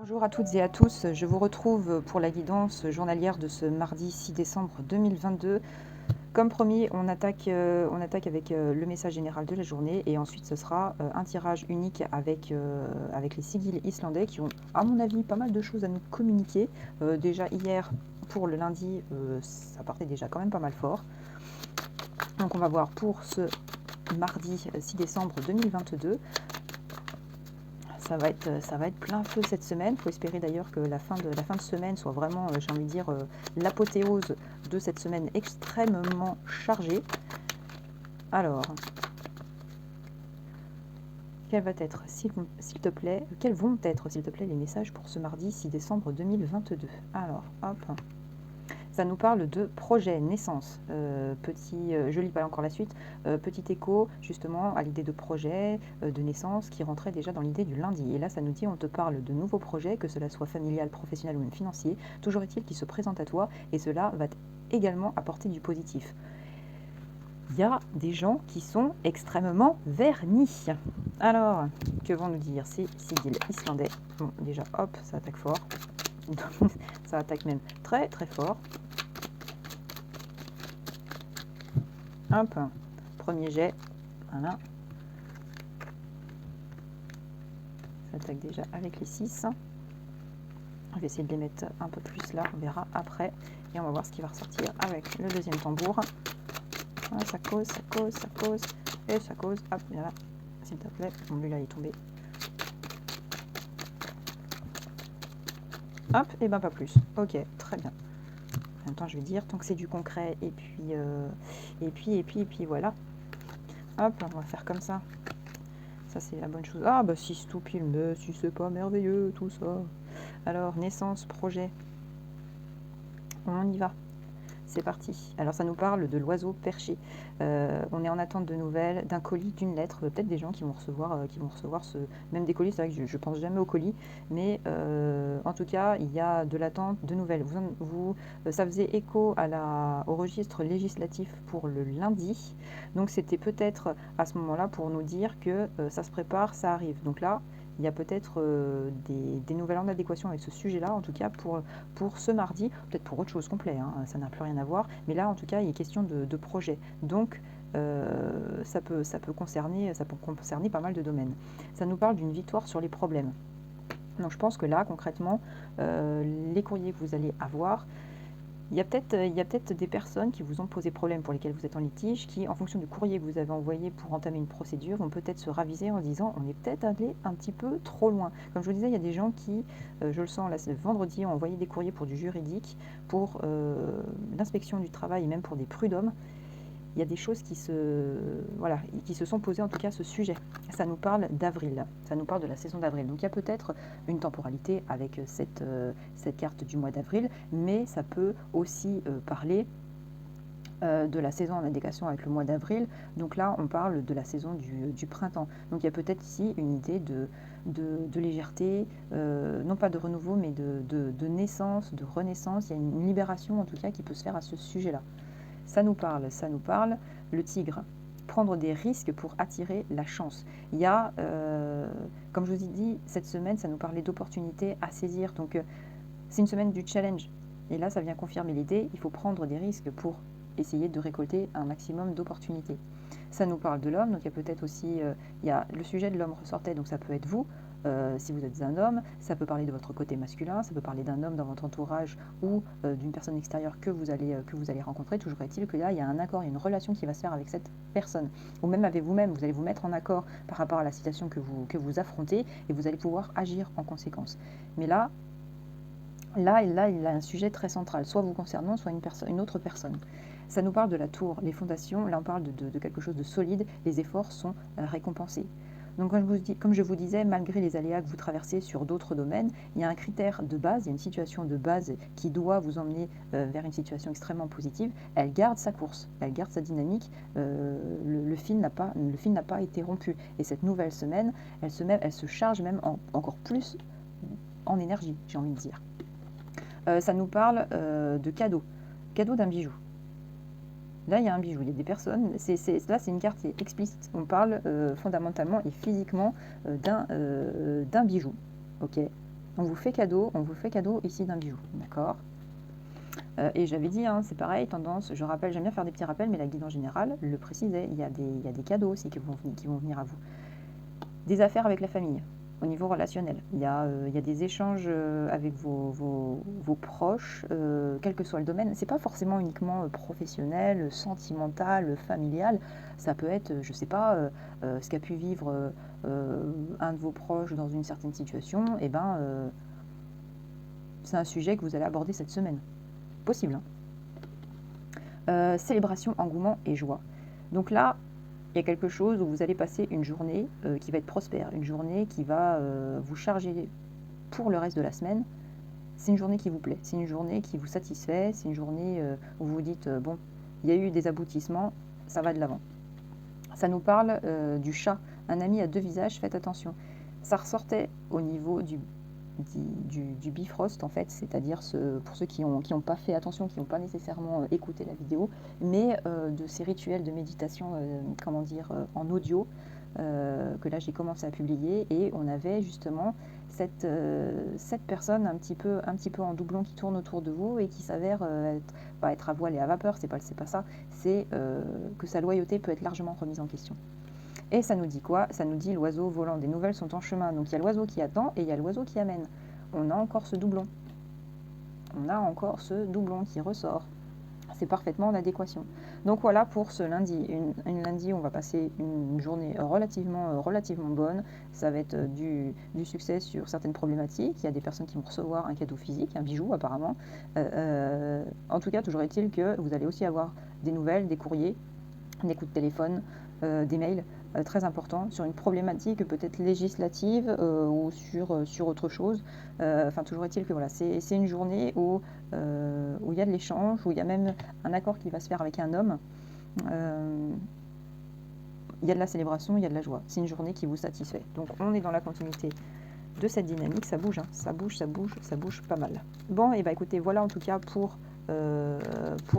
Bonjour à toutes et à tous, je vous retrouve pour la guidance journalière de ce mardi 6 décembre 2022. Comme promis, on attaque avec le message général de la journée et ensuite ce sera un tirage unique avec les sigils islandais qui ont, à mon avis, pas mal de choses à nous communiquer. Déjà hier, pour le lundi, ça partait déjà quand même pas mal fort. Donc on va voir pour ce mardi 6 décembre 2022. Ça va être plein feu cette semaine. Il faut espérer d'ailleurs que la fin de semaine soit vraiment, j'ai envie de dire, l'apothéose de cette semaine extrêmement chargée. Alors, quels vont être, s'il te plaît, les messages pour ce mardi 6 décembre 2022 ? Alors, hop. Ça nous parle de projet, naissance. Je lis pas encore la suite. Petit écho justement à l'idée de projet, de naissance qui rentrait déjà dans l'idée du lundi. Et là, ça nous dit on te parle de nouveaux projets, que cela soit familial, professionnel ou même financier. Toujours est-il qu'ils se présentent à toi et cela va également apporter du positif. Il y a des gens qui sont extrêmement vernis. Alors, que vont nous dire ces sigils islandais ? Bon, déjà, hop, ça attaque fort. Ça attaque même très très fort. Hop, premier jet, voilà. Ça attaque déjà avec les 6. Je vais essayer de les mettre un peu plus là, on verra après. Et on va voir ce qui va ressortir avec le deuxième tambour. Voilà, ça cause, et ça cause. Hop, voilà, s'il te plaît. Bon, lui là, il est tombé. Hop, et ben pas plus. Ok, très bien. En même temps, je vais dire, tant que c'est du concret, et puis voilà. Hop, on va faire comme ça. Ça, c'est la bonne chose. Ah, bah si, stupide, mais si c'est pas merveilleux, tout ça. Alors, naissance, projet. On y va. C'est parti. Alors, ça nous parle de l'oiseau perché. On est en attente de nouvelles, d'un colis, d'une lettre. Peut-être des gens qui vont recevoir même des colis. C'est vrai que je pense jamais aux colis. Mais en tout cas, il y a de l'attente de nouvelles. Ça faisait écho au registre législatif pour le lundi. Donc, c'était peut-être à ce moment-là pour nous dire que ça se prépare, ça arrive. Donc là, il y a peut-être des nouvelles en adéquation avec ce sujet-là, en tout cas pour ce mardi, peut-être pour autre chose complet, hein, ça n'a plus rien à voir, mais là en tout cas il est question de projet, donc ça peut concerner pas mal de domaines. Ça nous parle d'une victoire sur les problèmes. Donc je pense que là concrètement, les courriers que vous allez avoir, il y a peut-être des personnes qui vous ont posé problème, pour lesquelles vous êtes en litige, qui, en fonction du courrier que vous avez envoyé pour entamer une procédure, vont peut-être se raviser en se disant on est peut-être allé un petit peu trop loin. Comme je vous disais, il y a des gens qui, je le sens là, ce vendredi, ont envoyé des courriers pour du juridique, pour l'inspection du travail et même pour des prud'hommes. Il y a des choses qui se sont posées en tout cas à ce sujet. Ça nous parle d'avril, ça nous parle de la saison d'avril. Donc il y a peut-être une temporalité avec cette carte du mois d'avril, mais ça peut aussi parler de la saison en adéquation avec le mois d'avril. Donc là, on parle de la saison du printemps. Donc il y a peut-être ici une idée de légèreté, non pas de renouveau, mais de naissance, de renaissance. Il y a une libération en tout cas qui peut se faire à ce sujet-là. Ça nous parle. Le tigre, prendre des risques pour attirer la chance. Il y a, comme je vous ai dit, cette semaine, ça nous parlait d'opportunités à saisir. Donc, c'est une semaine du challenge. Et là, ça vient confirmer l'idée, il faut prendre des risques pour essayer de récolter un maximum d'opportunités. Ça nous parle de l'homme, donc il y a peut-être aussi, le sujet de l'homme ressortait, donc ça peut être vous. Si vous êtes un homme, ça peut parler de votre côté masculin, ça peut parler d'un homme dans votre entourage ou d'une personne extérieure que vous allez rencontrer. Toujours est-il que là, il y a un accord, il y a une relation qui va se faire avec cette personne. Ou même avec vous-même, vous allez vous mettre en accord par rapport à la situation que vous affrontez et vous allez pouvoir agir en conséquence. Mais là, il a un sujet très central, soit vous concernant, soit une autre personne. Ça nous parle de la tour, les fondations, là on parle de quelque chose de solide, les efforts sont récompensés. Donc comme je vous disais, malgré les aléas que vous traversez sur d'autres domaines, il y a un critère de base, il y a une situation de base qui doit vous emmener vers une situation extrêmement positive. Elle garde sa course, elle garde sa dynamique, le fil n'a pas été rompu. Et cette nouvelle semaine, elle se charge même encore plus en énergie, j'ai envie de dire. Ça nous parle de cadeau d'un bijou. Là, il y a un bijou, il y a des personnes. Là, c'est une carte qui est explicite. On parle fondamentalement et physiquement d'un bijou. Ok. On vous fait cadeau ici d'un bijou, d'accord. Et j'avais dit, hein, c'est pareil, tendance, je rappelle, j'aime bien faire des petits rappels, mais la guide en général le précisait, il y a des cadeaux aussi qui vont venir à vous. Des affaires avec la famille, au niveau relationnel. Il y a des échanges avec vos proches, quel que soit le domaine. C'est pas forcément uniquement professionnel, sentimental, familial. Ça peut être, je sais pas, ce qu'a pu vivre un de vos proches dans une certaine situation. Et ben, c'est un sujet que vous allez aborder cette semaine. Possible, hein. Célébration, engouement et joie. Donc là, il y a quelque chose où vous allez passer une journée qui va être prospère, une journée qui va vous charger pour le reste de la semaine. C'est une journée qui vous plaît, c'est une journée qui vous satisfait, c'est une journée où vous vous dites bon, il y a eu des aboutissements, ça va de l'avant. Ça nous parle du chat, un ami à deux visages, faites attention. Ça ressortait au niveau du Bifrost en fait, c'est-à-dire pour ceux qui n'ont pas fait attention, qui n'ont pas nécessairement écouté la vidéo, mais de ces rituels de méditation, en audio, que là j'ai commencé à publier, et on avait justement cette personne un petit peu en doublon qui tourne autour de vous et qui s'avère pas être à voile et à vapeur, c'est pas ça, c'est que sa loyauté peut être largement remise en question. Et ça nous dit quoi? Ça nous dit l'oiseau volant. Des nouvelles sont en chemin. Donc il y a l'oiseau qui attend et il y a l'oiseau qui amène. On a encore ce doublon. Qui ressort. C'est parfaitement en adéquation. Donc voilà pour ce lundi. Une lundi, on va passer une journée relativement bonne. Ça va être du succès sur certaines problématiques. Il y a des personnes qui vont recevoir un cadeau physique, un bijou apparemment. En tout cas, toujours est-il que vous allez aussi avoir des nouvelles, des courriers, des coups de téléphone, des mails très importants sur une problématique peut-être législative ou sur autre chose. Toujours est-il que voilà, c'est une journée où il y a de l'échange, où il y a même un accord qui va se faire avec un homme. Il y a de la célébration, il y a de la joie. C'est une journée qui vous satisfait. Donc on est dans la continuité de cette dynamique, ça bouge, hein. Ça bouge pas mal. Bon, et bah écoutez, voilà en tout cas pour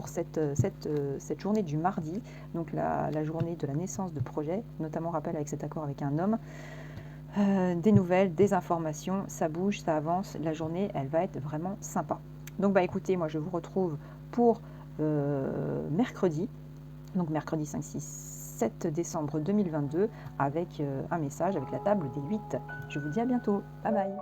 cette journée du mardi, donc la journée de la naissance de projet, notamment rappel avec cet accord avec un homme, des nouvelles, des informations, ça bouge, ça avance, la journée elle va être vraiment sympa. Donc bah écoutez, moi je vous retrouve pour mercredi, donc mercredi 5, 6, 7 décembre 2022 avec un message avec la table des 8. Je vous dis à bientôt, bye bye.